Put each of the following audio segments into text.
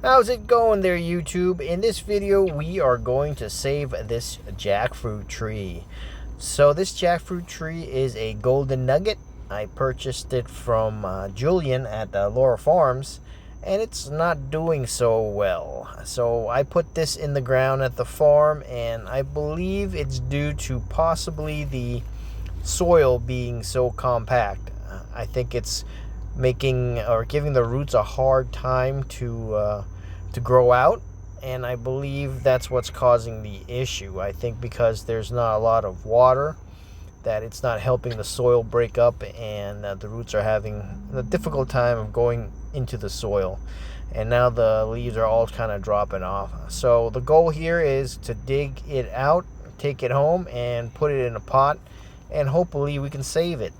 How's it going there, YouTube? In this video, we are going to save this jackfruit tree. So this jackfruit tree is a golden nugget. I purchased it from Julian at Laura Farms, and it's not doing so well. So I put this in the ground at the farm, and I believe it's due to possibly the soil being so compact. I think it's making or giving the roots a hard time to grow out, and I believe that's what's causing the issue. I think because there's not a lot of water, that it's not helping the soil break up, and the roots are having a difficult time of going into the soil, and now the leaves are all kind of dropping off. So the goal here is to dig it out, take it home, and put it in a pot, and hopefully we can save it.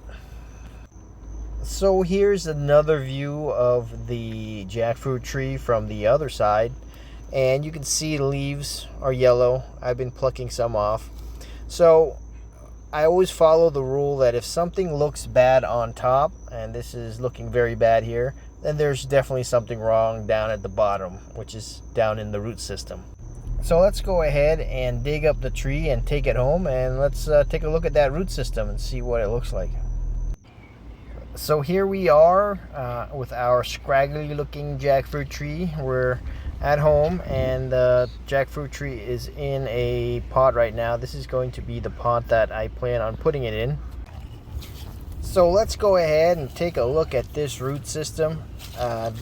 So here's another view of the jackfruit tree from the other side, and you can see the leaves are yellow. I've been plucking some off. So I always follow the rule that if something looks bad on top, and this is looking very bad here, then there's definitely something wrong down at the bottom, which is down in the root system. So let's go ahead and dig up the tree and take it home, and let's take a look at that root system and see what it looks like. So here we are with our scraggly looking jackfruit tree. We're at home, and the jackfruit tree is in a pot right now. This is going to be the pot that I plan on putting it in. So let's go ahead and take a look at this root system.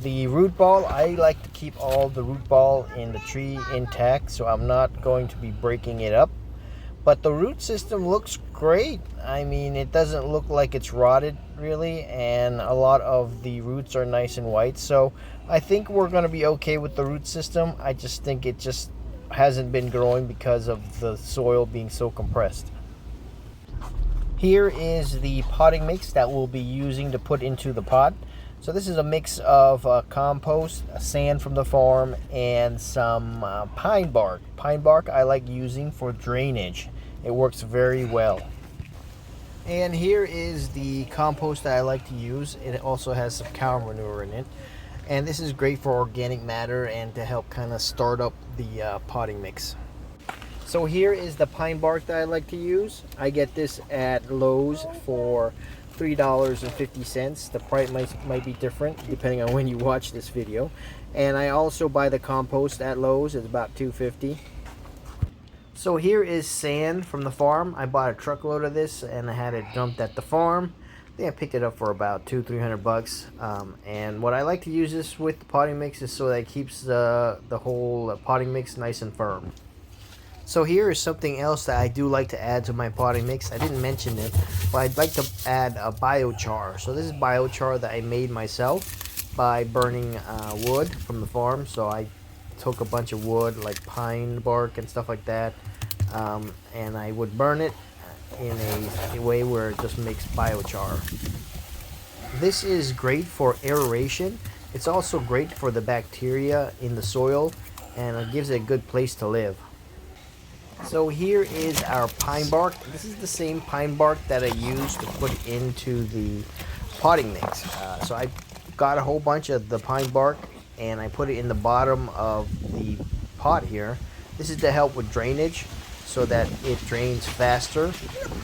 The root ball, I like to keep all the root ball in the tree intact, so I'm not going to be breaking it up. But the root system looks great. I mean, it doesn't look like it's rotted really, and a lot of the roots are nice and white. So I think we're going to be okay with the root system. I just think it just hasn't been growing because of the soil being so compressed. Here is the potting mix that we'll be using to put into the pot. So this is a mix of compost, sand from the farm, and some pine bark. Pine bark I like using for drainage. It works very well. And here is the compost that I like to use. It also has some cow manure in it. And this is great for organic matter and to help kind of start up the potting mix. So here is the pine bark that I like to use. I get this at Lowe's for $3.50. The price might be different depending on when you watch this video. And I also buy the compost at Lowe's. It's about $2.50. So here is sand from the farm. I bought a truckload of this and I had it dumped at the farm. I think I picked it up for about $200-300 bucks. And what I like to use this with the potting mix is so that it keeps the whole potting mix nice and firm. So here is something else that I do like to add to my potting mix. I didn't mention it, but I'd like to add a biochar. So this is biochar that I made myself by burning wood from the farm. So I took a bunch of wood like pine bark and stuff like that, and I would burn it in a way where it just makes biochar. This is great for aeration. It's also great for the bacteria in the soil, and it gives it a good place to live. So here is our pine bark. This is the same pine bark that I used to put into the potting mix. So I got a whole bunch of the pine bark and I put it in the bottom of the pot here. This is to help with drainage so that it drains faster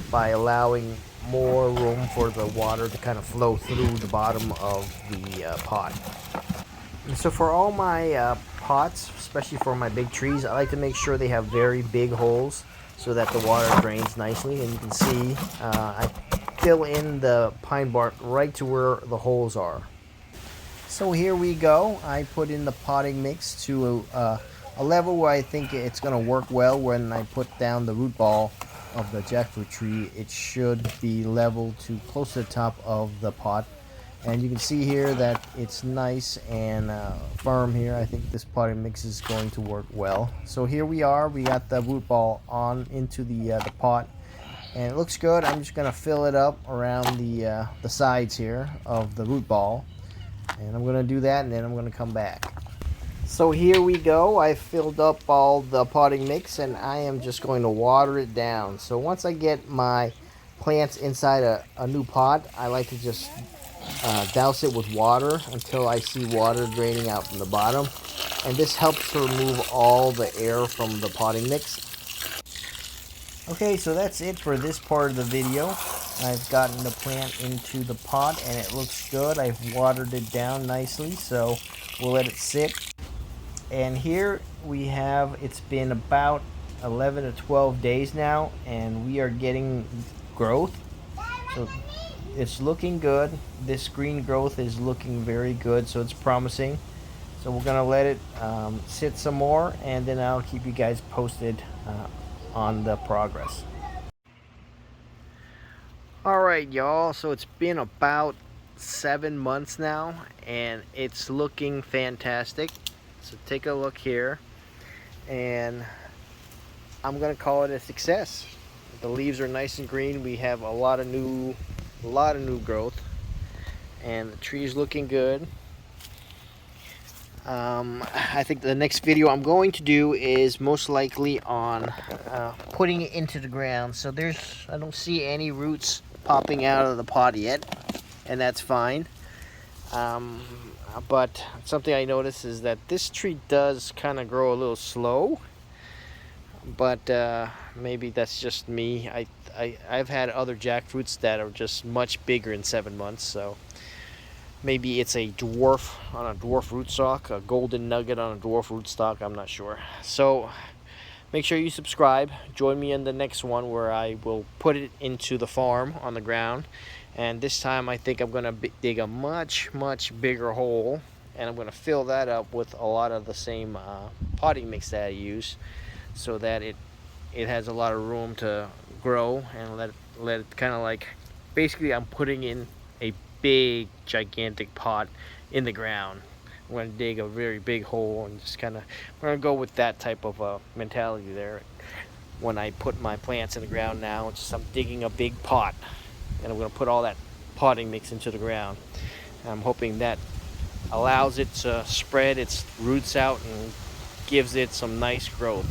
by allowing more room for the water to kind of flow through the bottom of the pot. And so for all my pots, especially for my big trees, I like to make sure they have very big holes so that the water drains nicely. And you can see I fill in the pine bark right to where the holes are. So here we go. I put in the potting mix to a level where I think it's going to work well. When I put down the root ball of the jackfruit tree, it should be level to close to the top of the pot. And you can see here that it's nice and firm here. I think this potting mix is going to work well. So here we are. We got the root ball on into the pot, and it looks good. I'm just going to fill it up around the sides here of the root ball. And I'm going to do that, and then I'm going to come back. So here we go. I filled up all the potting mix, and I am just going to water it down. So once I get my plants inside a new pot, I like to just douse it with water until I see water draining out from the bottom. and this helps to remove all the air from the potting mix. Okay, so that's it for this part of the video. I've gotten the plant into the pot and it looks good. I've watered it down nicely, so we'll let it sit. And here we have, it's been about 11 to 12 days now, and we are getting growth. So it's looking good. This green growth is looking very good, so it's promising. So we're gonna let it sit some more, and then I'll keep you guys posted on the progress. All right, y'all, so it's been about 7 months now, and it's looking fantastic. So take a look here, and I'm gonna call it a success. The leaves are nice and green. We have a lot of new growth, and the tree's looking good. I think the next video I'm going to do is most likely on putting it into the ground. So I don't see any roots popping out of the pot yet, and that's fine. But something I noticed is that this tree does kind of grow a little slow, but maybe that's just me. I've had other jackfruits that are just much bigger in 7 months, so maybe it's a dwarf on a dwarf rootstock, a golden nugget on a dwarf rootstock, I'm not sure. So make sure you subscribe. Join me in the next one where I will put it into the farm on the ground. And this time I think I'm going to dig a much bigger hole, and I'm going to fill that up with a lot of the same potting mix that I use, so that it has a lot of room to grow, and let it kind of like, basically I'm putting in a big gigantic pot in the ground. I'm going to dig a very big hole, and just kind of, we're going to go with that type of mentality there when I put my plants in the ground now. It's just I'm digging a big pot, and I'm going to put all that potting mix into the ground. And I'm hoping that allows it to spread its roots out and gives it some nice growth.